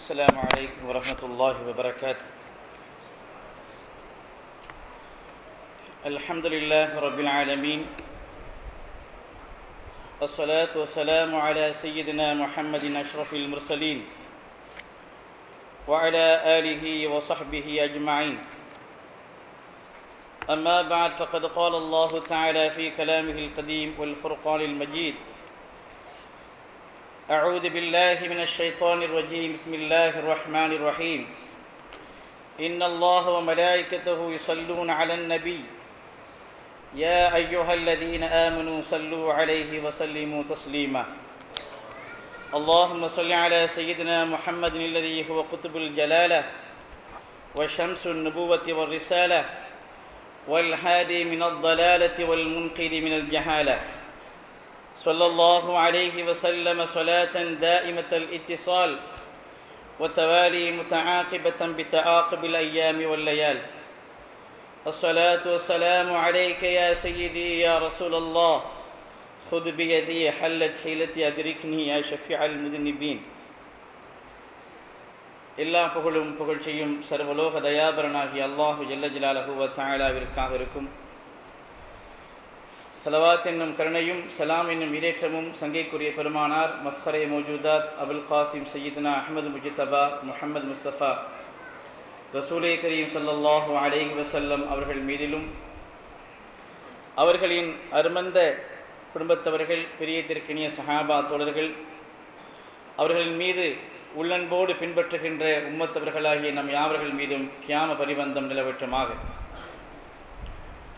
السلام عليكم ورحمة الله وبركاته. الحمد لله رب العالمين، الصلاة والسلام على سيدنا محمد أشرف المرسلين وعلى آله وصحبه أجمعين. أما بعد، فقد قال الله تعالى في كلامه القديم والفرقان المجيد: أعوذ بالله من الشيطان الرجيم، بسم الله الرحمن الرحيم. إن الله وملائكته يصلون على النبي يا أيها الذين آمنوا صلوا عليه وسلموا تسليما. اللهم صل على سيدنا محمد الذي هو قطب الجلالة وشمس النبوة والرسالة والهادي من الضلالة والمنقذ من الجهالة. صلى الله عليه وسلم صلاة دائمة الاتصال وتوالي متعاقبة بتعاقب الأيام والليال. الصلاة والسلام عليك يا سيدي يا رسول الله، خذ بيدي حلت حيلتي أدركني يا شفيع المذنبين. எல்லா புகழும் புகழ்ச்சியும் சர்வலோக தயாபரனாகிய அல்லாஹு ஜல்ல ஜலாலுஹு வ தஆலாவிற்காக இருக்கும். ஸலவாத் என்னும் கருணையும் சலாம் என்னும் இரேற்றமும் சங்கைக்குரிய பெருமானார் மஃப்கரே மௌஜூதாத் அபுல் காசிம் சையீதுனா அஹ்மது முஜ்தபா முஹம்மது முஸ்தபா ரசூலே கரீம் ஸல்லல்லாஹு அலைஹி வஸல்லம் அவர்கள் மீதிலும், அவர்களின் அருமந்த குடும்பத்தவர்கள், பிரியத்திற்கினிய சஹாபா தோழர்கள், அவர்களின் மீது உள்ளன்போடு பின்பற்றுகின்ற உம்மத்தவர்களாகிய நம் யாவர்கள் மீதும் கியாம பரிபந்தம் நிலவற்றுமாக.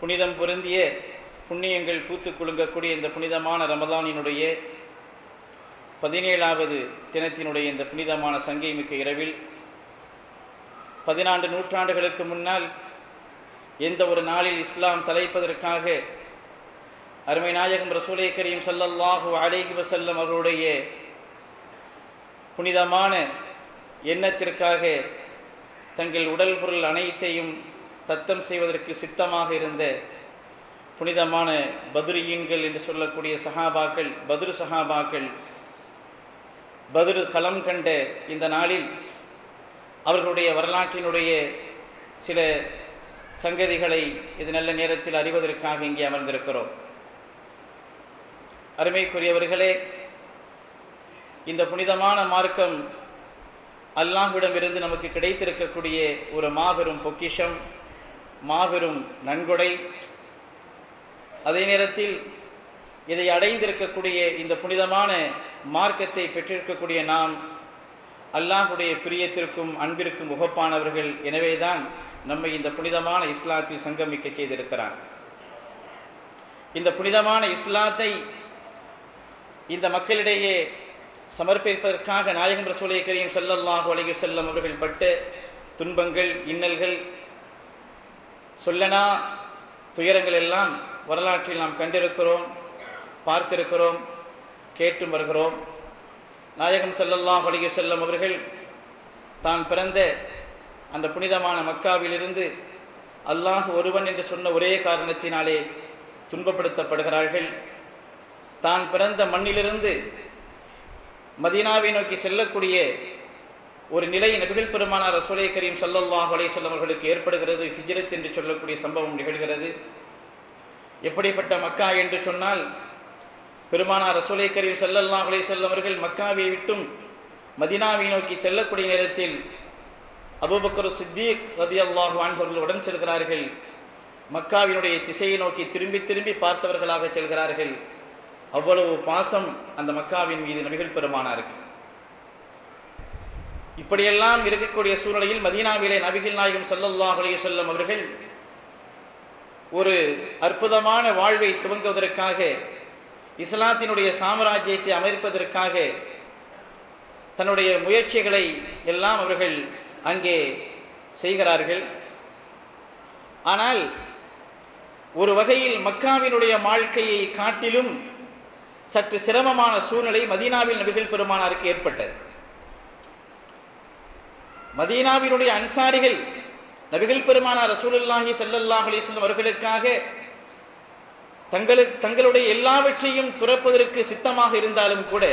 புனிதம் பொருந்திய புண்ணியங்கள் பூத்து குலுங்கக்கூடிய இந்த புனிதமான ரமலானினுடைய 17வது தினத்தினுடைய இந்த புனிதமான சங்கை மிக்க இரவில் 14 நூற்றாண்டுகளுக்கு முன்னால் எந்த ஒரு நாளில் இஸ்லாம் தலைப்பதற்காக அருமை நாயகம் ரசூலே கரீம் ஸல்லல்லாஹு அலைஹி வஸல்லம் அவர்களுடைய புனிதமான எண்ணத்திற்காக தங்கள் உடல் பொருள் அனைத்தையும் தத்தம் செய்வதற்கு சித்தமாக இருந்த புனிதமான பத்ரியீன்கள் என்று சொல்லக்கூடிய சஹாபாக்கள், பத்ரு சஹாபாக்கள், பத்ரு களம் கண்ட இந்த நாளில் அவர்களுடைய வரலாற்றினுடைய சில சங்கதிகளை இது நல்ல நேரத்தில் அறிவதற்காக இங்கே அமர்ந்திருக்கிறோம். அருமைக்குரியவர்களே, இந்த புனிதமான மார்க்கம் அல்லாஹ்விடமிருந்து நமக்கு கிடைத்திருக்கக்கூடிய ஒரு மாபெரும் பொக்கிஷம், மாபெரும் நன்கொடை. அதே நேரத்தில் இதை அடைந்திருக்கக்கூடிய இந்த புனிதமான மார்க்கத்தை பெற்றிருக்கக்கூடிய நாம் அல்லாஹ்வுடைய பிரியத்திற்கும் அன்பிற்கும் உகப்பானவர்கள். எனவேதான் நம்மை இந்த புனிதமான இஸ்லாத்தில் சங்கமிக்க செய்திருக்கிறான். இந்த புனிதமான இஸ்லாத்தை இந்த மக்களிடையே சமர்ப்பிப்பதற்காக நாயகம் ரசூலே கரீம் ஸல்லல்லாஹு அலைஹி வஸல்லம் அவர்கள் பட்ட துன்பங்கள், இன்னல்கள், சொல்லனா துயரங்கள் எல்லாம் வரலாற்றில் நாம் கண்டிருக்கிறோம், பார்த்திருக்கிறோம், கேட்டும் வருகிறோம். நாயகம் ஸல்லல்லாஹு அலைஹி வஸல்லம் அவர்கள் தான் பிறந்த அந்த புனிதமான மக்காவிலிருந்து அல்லாஹ் ஒருவன் என்று சொன்ன ஒரே காரணத்தினாலே துன்பப்படுத்தப்படுகிறார்கள். தான் பிறந்த மண்ணிலிருந்து மதீனாவை நோக்கி செல்லக்கூடிய ஒரு நிலை நபிகள் பெருமானார் ரசூலே கரீம் ஸல்லல்லாஹு அலைஹி வஸல்லம் அவர்களுக்கு ஏற்படுகிறது. ஹிஜ்ரத் என்று சொல்லக்கூடிய சம்பவம் நிகழ்கிறது. எப்படிப்பட்ட மக்கா என்று சொன்னால், பெருமானார் ரசூலே கரீம் ஸல்லல்லாஹு அலைஹி வஸல்லம் அவர்கள் மக்காவை விட்டும் மதீனாவை நோக்கி செல்லக்கூடிய நேரத்தில் அபூபக்கர் சித்தீக் ரலியல்லாஹு அன்ஹு அவர்கள் உடன் செல்கிறார்கள். மக்காவினுடைய திசையை நோக்கி திரும்பி திரும்பி பார்த்தவர்களாக செல்கிறார்கள். அவ்வளவு பாசம் அந்த மக்காவின் மீது நபிகள் பெருமானாருக்கு. இப்படியெல்லாம் இருக்கக்கூடிய சூழ்நிலையில் மதீனாவிலே நபிகள் நாயகம் ஸல்லல்லாஹு அலைஹி வஸல்லம் அவர்கள் ஒரு அற்புதமான வாழ்வை துவங்குவதற்காக, இஸ்லாத்தினுடைய சாம்ராஜ்யத்தை அமைப்பதற்காக தன்னுடைய முயற்சிகளை எல்லாம் அவர்கள் அங்கே செய்கிறார்கள். ஆனால் ஒரு வகையில் மக்காவினுடைய வாழ்க்கையை காட்டிலும் சற்று சிரமமான சூழ்நிலை மதீனாவில் நபிகள் பெருமானாருக்கு ஏற்பட்டது. மதீனாவினுடைய அன்சாரிகள் நபிகள் பெருமானார் ரசூலுல்லாஹி ஸல்லல்லாஹு அலைஹி வஸல்லம் அவர்களுக்காக தங்களுடைய எல்லாவற்றையும் துறப்பதற்கு சித்தமாக இருந்தாலும் கூட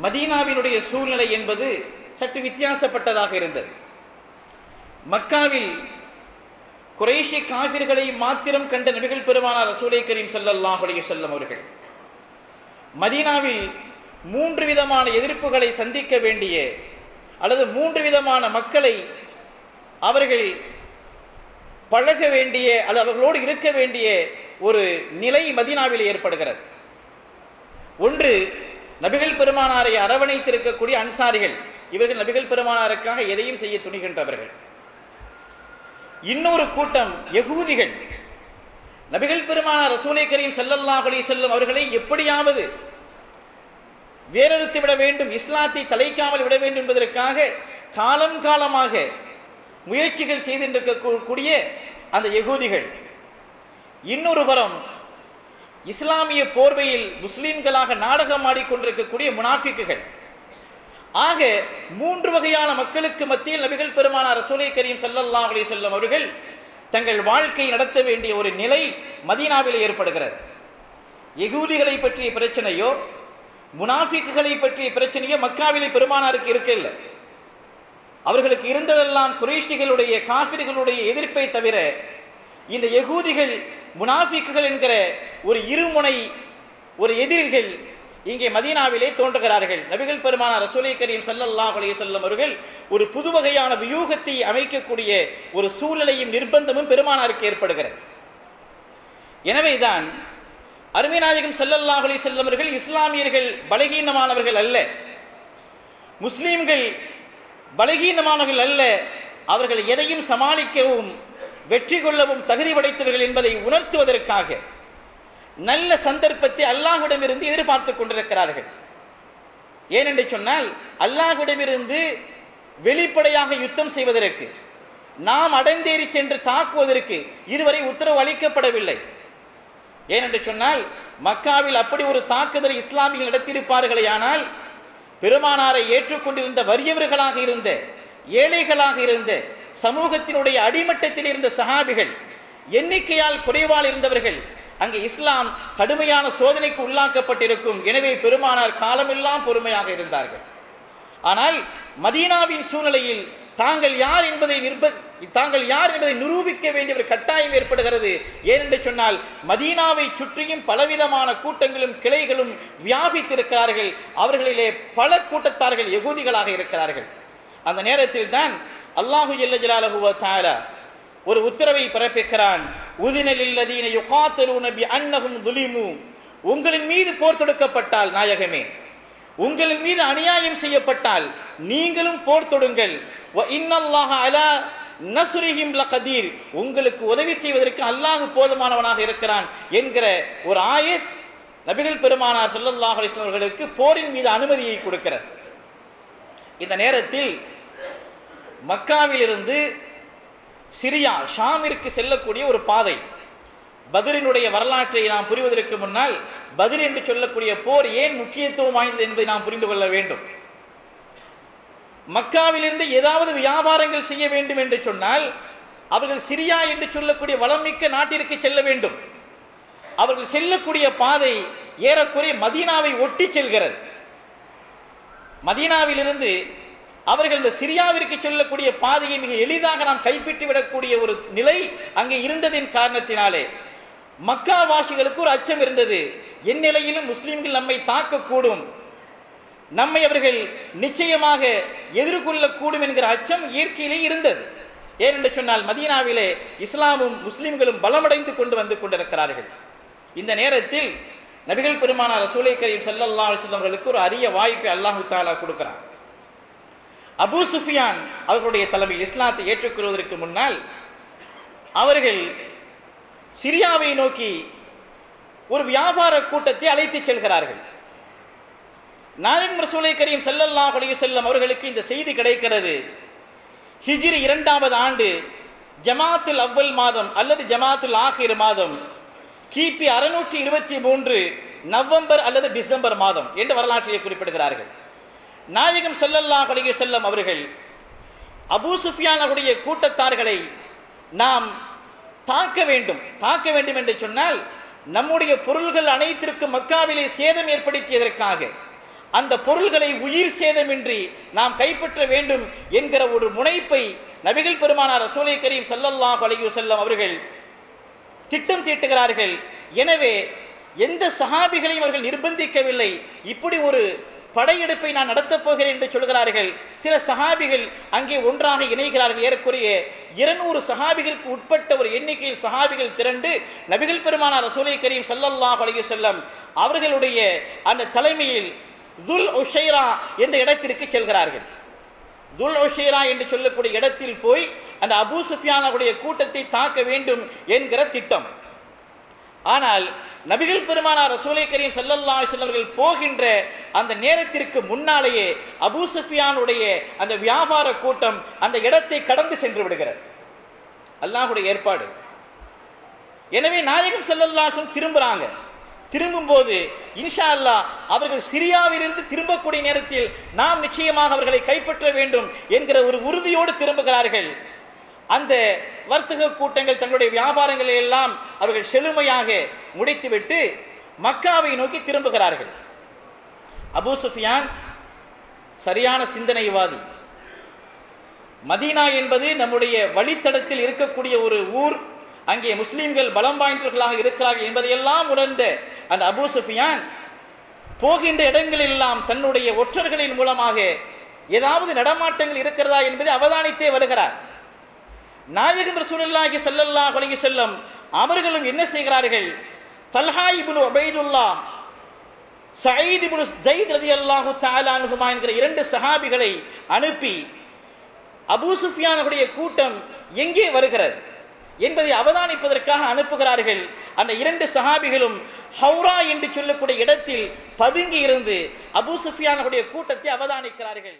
மதீனாவினுடைய சூழ்நிலை என்பது சற்று வித்தியாசப்பட்டதாக இருந்தது. மக்காவில் குறைஷி காஃபிர்களை மாத்திரம் கண்ட நபிகள் பெருமானார் ரசூலை கரீம் ஸல்லல்லாஹு அலைஹி வஸல்லம் அவர்கள் மதீனாவில் 3 விதமான எதிர்ப்புகளை சந்திக்க வேண்டிய அல்லது 3 விதமான மக்களை அவர்கள் பழக வேண்டிய அல்லது அவர்களோடு இருக்க வேண்டிய ஒரு நிலை மதீனாவில் ஏற்படுகிறது. ஒன்று, நபிகள் பெருமானாரை அரவணைத்திருக்கக்கூடிய அன்சாரிகள். இவர்கள் நபிகள் பெருமானாருக்காக எதையும் செய்ய துணிகின்றவர்கள். இன்னொரு கூட்டம் யகூதிகள். நபிகள் பெருமானார் ரசூலை கரீம் ஸல்லல்லாஹு அலைஹி வஸல்லம் அவர்களை எப்படியாவது வேறறுத்து விட வேண்டும், இஸ்லாத்தை தலைக்காமல் விட வேண்டும் என்பதற்காக காலம் காலமாக முயற்சிகள் செய்திருக்கக்கூடிய அந்த யகூதிகள். இன்னொரு புறம் இஸ்லாமிய போர்வையில் முஸ்லிம்களாக நாடகம் ஆடிக்கொண்டிருக்கக்கூடிய முனாஃபிக்குகள். ஆக 3 வகையான மக்களுக்கு மத்தியில் நபிகள் பெருமானார் ரசூலை கரீம் ஸல்லல்லாஹு அலைஹி வஸல்லம் அவர்கள் தங்கள் வாழ்க்கை நடத்த வேண்டிய ஒரு நிலை மதீனாவில் ஏற்படுகிறது. யகூதிகளை பற்றிய பிரச்சனையோ முனாஃபிக்குகளை பற்றிய பிரச்சனையோ மக்காவிலே பெருமானாருக்கு இருக்கவில்லை. அவர்களுக்கு இருந்ததெல்லாம் குறைஷிகளுடைய காஃபிர்களுடைய எதிர்ப்பை தவிர இந்த யகூதிகள் முனாஃபிக்குகள் என்கிற ஒரு இருமுனை ஒரு எதிரிகள் இங்கே மதீனாவிலே தோன்றுகிறார்கள். நபிகள் பெருமானார் ரசூலை கரீம் ஸல்லல்லாஹு அலைஹி வஸல்லம் அவர்கள் ஒரு புது வகையான வியூகத்தை அமைக்கக்கூடிய ஒரு சூழ்நிலையும் நிர்பந்தமும் பெருமானாருக்கு ஏற்படுகிறது. எனவேதான் அருமை நாயகம் ஸல்லல்லாஹு அலைஹி வஸல்லம் அவர்கள் இஸ்லாமியர்கள் பலகீனமானவர்கள் அல்ல, முஸ்லீம்கள் பலகீனமானவர்கள் அல்ல, அவர்கள் எதையும் சமாளிக்கவும் வெற்றி கொள்ளவும் தகுதி படைத்தவர்கள் என்பதை உணர்த்துவதற்காக நல்ல சந்தர்ப்பத்தை அல்லாஹ்விடமிருந்து எதிர்பார்த்து கொண்டிருக்கிறார்கள். ஏனென்று சொன்னால் அல்லாஹ்விடமிருந்து வெளிப்படையாக யுத்தம் செய்வதற்கு, நாம் அடைந்தேறி சென்று தாக்குவதற்கு இதுவரை உத்தரவு அளிக்கப்படவில்லை. ஏனென்று சொன்னால் மக்காவில் அப்படி ஒரு தாக்குதலை இஸ்லாமியர்கள் நடத்தியிருப்பார்களே ஆனால் பெருமானாரை ஏற்றுக்கொண்டிருந்த வறியவர்களாக இருந்த ஏழைகளாக இருந்த சமூகத்தினுடைய அடிமட்டத்தில் இருந்த சஹாபிகள், எண்ணிக்கையால் குறைவால் இருந்தவர்கள், அங்கே இஸ்லாம் கடுமையான சோதனைக்கு உள்ளாக்கப்பட்டிருக்கும். எனவே பெருமானார் காலமெல்லாம் பொறுமையாக இருந்தார்கள். ஆனால் மதீனாவின் சூழ்நிலையில் தாங்கள் யார் என்பதை நிரூபிக்க வேண்டிய ஒரு கட்டாயம் ஏற்படுகிறது. ஏனென்று சொன்னால் மதீனாவை சுற்றியும் பலவிதமான கூட்டங்களும் கிளைகளும் வியாபித்திருக்கிறார்கள். அவர்களிலே பல கூட்டத்தார்கள் யகூதிகளாக இருக்கிறார்கள். அந்த நேரத்தில் தான் அல்லாஹு ஜல்ல ஜலாலுஹு வ தஆலா ஒரு உத்தரவை பிறப்பிக்கிறான். உதின லில்லதீன யுகாத்திலூன பிஅன்னஹும் ஸுலிமு, உங்களின் மீது போர் தொடுக்கப்பட்டால் நாயகமே, உங்களின் மீது அநியாயம் செய்யப்பட்டால் நீங்களும் போர் தொடுங்கள். வ இன்னல்லாஹ அலா நஸ்ரிஹிம் லகதீர், உங்களுக்கு உதவி செய்வதற்கு அல்லாஹ் போதுமானவனாக இருக்கிறான் என்கிற ஒரு ஆயத் நபிகள் பெருமானார் ஸல்லல்லாஹு அலைஹி வஸல்லம் அவர்களுக்கு போரின் மீது அனுமதியை கொடுக்கிறது. இந்த நேரத்தில் மக்காவிலிருந்து சிரியா ஷாமிற்கு செல்லக்கூடிய ஒரு பாதை. பத்ரினுடைய வரலாற்றை நாம் புரிவதற்கு முன்னால் பத்ர் என்று சொல்லக்கூடிய போர் ஏன் முக்கியத்துவம் வாய்ந்தது என்பதை நாம் புரிந்து கொள்ள வேண்டும். மக்காவிலிருந்து ஏதாவது வியாபாரங்கள் செய்ய வேண்டும் என்று சொன்னால் அவர்கள் சிரியா என்று சொல்லக்கூடிய வளமிக்க நாட்டிற்கு செல்ல வேண்டும். அவர்கள் செல்லக்கூடிய பாதை ஏறக்குறைய மதீனாவை ஒட்டி செல்கிறது. மதீனாவிலிருந்து அவர்கள் இந்த சிரியாவிற்கு செல்லக்கூடிய பாதையை மிக எளிதாக நாம் கைப்பற்றி விடக்கூடிய ஒரு நிலை அங்கே இருந்ததின் காரணத்தினாலே மக்கா வாசிகளுக்கு ஒரு அச்சம் இருந்தது. எந்நிலையிலும் முஸ்லிம்கள் நம்மை தாக்கக்கூடும், நம்மை அவர்கள் நிச்சயமாக எதிர்கொள்ளக்கூடும் என்கிற அச்சம் இயற்கையிலே இருந்தது. ஏனென்று சொன்னால் மதீனாவிலே இஸ்லாமும் முஸ்லிம்களும் பலமடைந்து கொண்டு வந்து கொண்டிருக்கிறார்கள். இந்த நேரத்தில் நபிகள் பெருமானார் ரசூலை கரீம் ஸல்லல்லாஹு அலைஹி வஸல்லம் அவர்களுக்கு ஒரு அரிய வாய்ப்பை அல்லாஹ் தஆலா கொடுக்கிறார். அபூ சுஃபியான் அவர்களுடைய தலைமையில் இஸ்லாத்தை ஏற்றுக்கொள்வதற்கு முன்னால் அவர்கள் சிரியாவை நோக்கி ஒரு வியாபார கூட்டத்தை அழைத்து செல்கிறார்கள். நாயகம் ரசூலை கரீம் ஸல்லல்லாஹு அலைஹி வஸல்லம் அவர்களுக்கு இந்த செய்தி கிடைக்கிறது. ஹிஜ்ரி 2வது ஆண்டு ஜமாத்துல் அவ்வல் மாதம் அல்லது ஜமாத்துல் ஆஹிர் மாதம் கிபி 623 நவம்பர் அல்லது டிசம்பர் மாதம் என்று வரலாற்றிலே குறிப்பிடுகிறார்கள். நாயகம் ஸல்லல்லாஹு அலைஹி வஸல்லம் அவர்கள் அபூ சுஃபியான் அவருடைய கூட்டத்தார்களை நாம் தாக்க வேண்டும் என்று சொன்னால் நம்முடைய பொருள்கள் அனைத்திற்கும் மக்காவிலே சேதம் ஏற்படுத்தியதற்காக அந்த பொருள்களை உயிர் சேதமின்றி நாம் கைப்பற்ற வேண்டும் என்கிற ஒரு முனைப்பை நபிகள் பெருமானார் ரசூலை கரீம் ஸல்லல்லாஹு அலைஹி வஸல்லம் அவர்கள் திட்டம் தீட்டுகிறார்கள். எனவே எந்த சஹாபிகளையும் அவர்கள் நிர்பந்திக்கவில்லை. இப்படி ஒரு படையெடுப்பை நான் நடத்தப் போகிறேன் என்று சொல்கிறார்கள். சில சஹாபிகள் அங்கே ஒன்றாக இணைகிறார்கள். ஏறக்குறைய 200 சஹாபிகளுக்கு உட்பட்ட ஒரு எண்ணிக்கையில் சஹாபிகள் திரண்டு நபிகள் பெருமானார் ரசூலை கரீம் ஸல்லல்லாஹு அலைஹி வஸல்லம் அவர்களுடைய அந்த தலைமையில் துல் உஷைரா என்ற இடத்திற்கு செல்கிறார்கள். துல் உஷைரா என்று சொல்லக்கூடிய இடத்தில் போய் அந்த அபூ சுஃபியானுடைய கூட்டத்தை தாக்க வேண்டும் என்கிற திட்டம். ஆனால் நபிகள் பெருமானார் ரசூலை கரீம் ஸல்லல்லாஹு அலைஹி வஸல்லம் அவர்கள் போகின்ற அந்த நேரத்திற்கு முன்னாலேயே அபூ சுஃபியானுடைய அந்த வியாபார கூட்டம் அந்த இடத்தை கடந்து சென்று விடுகிறது. அல்லாஹ்வுடைய ஏற்பாடு. எனவே நாயகம் ஸல்லல்லாஹு அலைஹி வஸல்லம் திரும்புறாங்க. திரும்பும்போது இன்ஷா அல்லாஹ் அவர்கள் சிரியாவிலிருந்து திரும்பக்கூடிய நேரத்தில் நாம் நிச்சயமாக அவர்களை கைப்பற்ற வேண்டும் என்கிற ஒரு உறுதியோடு திரும்புகிறார்கள். அந்த வர்த்தக கூட்டங்கள் தங்களுடைய வியாபாரங்களை எல்லாம் அவர்கள் செழுமையாக முடித்துவிட்டு மக்காவை நோக்கி திரும்புகிறார்கள். அபூ சுஃபியான் சரியான சிந்தனைவாதி. மதீனா என்பது நம்முடைய வழித்தடத்தில் இருக்கக்கூடிய ஒரு ஊர். அங்கே முஸ்லிம்கள் பலம் வாய்ந்தவர்களாக இருக்கிறார்கள் என்பதையெல்லாம் உணர்ந்த அந்த அபூ சுஃபியான் போகின்ற இடங்களெல்லாம் தன்னுடைய ஒற்றர்களின் மூலமாக ஏதாவது நடமாட்டங்கள் இருக்கிறதா என்பதை அவதானித்தே வருகிறார். நாயகம் ரசூலுல்லாஹி ஸல்லல்லாஹு அலைஹி வஸல்லம் அவர்களும் என்ன செய்கிறார்கள்? தல்ஹா இப்னு உபைதுல்லாஹ், சயீத் இப்னு ஸைத் ரலியல்லாஹு தஆலா அன்ஹுமா என்கிற 2 சஹாபிகளை அனுப்பி அபூ சுஃபியானுடைய கூட்டம் எங்கே வருகிறது என்பதை அவதானிப்பதற்காக அனுப்புகிறார்கள். அந்த 2 சஹாபிகளும் ஹௌரா என்று சொல்லக்கூடிய இடத்தில் பதுங்கி இருந்து அபூ சுஃபியானுடைய கூட்டத்தை அவதானிக்கிறார்கள்.